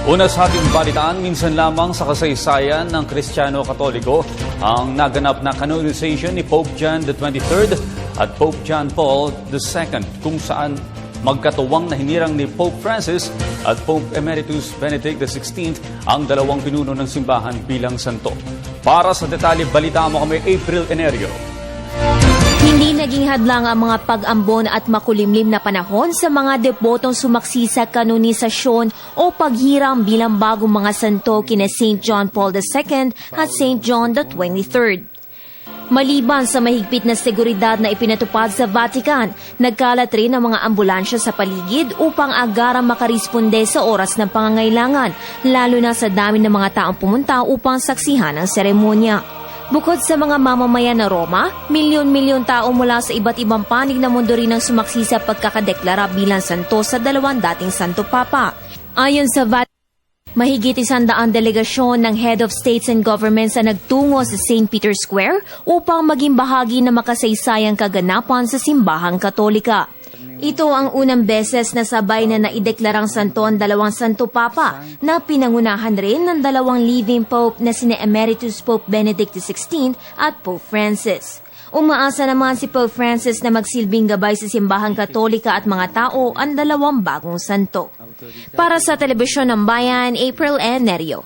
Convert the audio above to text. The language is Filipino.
Una sa ating balitaan, minsan lamang sa kasaysayan ng Kristiyano-Katoliko ang naganap na canonization ni Pope John XXIII at Pope John Paul II, kung saan magkatuwang na hinirang ni Pope Francis at Pope Emeritus Benedict XVI ang dalawang pinuno ng simbahan bilang santo. Para sa detalye, balita mo kami April Enerio. Hindi naging hadlang ang mga pag-ambon at makulimlim na panahon sa mga debotong sumaksi sa kanonisasyon o paghiram bilang bagong mga santo kina St. John Paul II at St. John XXIII. Maliban sa mahigpit na seguridad na ipinatupad sa Vatican, nagkalat rin ang mga ambulansya sa paligid upang agarang makaresponde sa oras ng pangangailangan, lalo na sa dami ng mga taong pumunta upang saksihan ang seremonya. Bukod sa mga mamamayan ng Roma, milyon-milyon tao mula sa iba't ibang panig na mundo rin ang sumaksi sa pagkakadeklara bilang santo sa dalawang dating Santo Papa. Ayon sa Vatican, mahigit 100 delegasyon ng Head of States and Governments na nagtungo sa St. Peter's Square upang maging bahagi ng makasaysayang kaganapan sa simbahang Katolika. Ito ang unang beses na sabay na naideklarang santo ang dalawang Santo Papa na pinangunahan rin ng dalawang living Pope na sina Emeritus Pope Benedict XVI at Pope Francis. Umaasa naman si Pope Francis na magsilbing gabay sa simbahang Katolika at mga tao ang dalawang bagong santo. Para sa Telebisyon ng Bayan, April Enerio.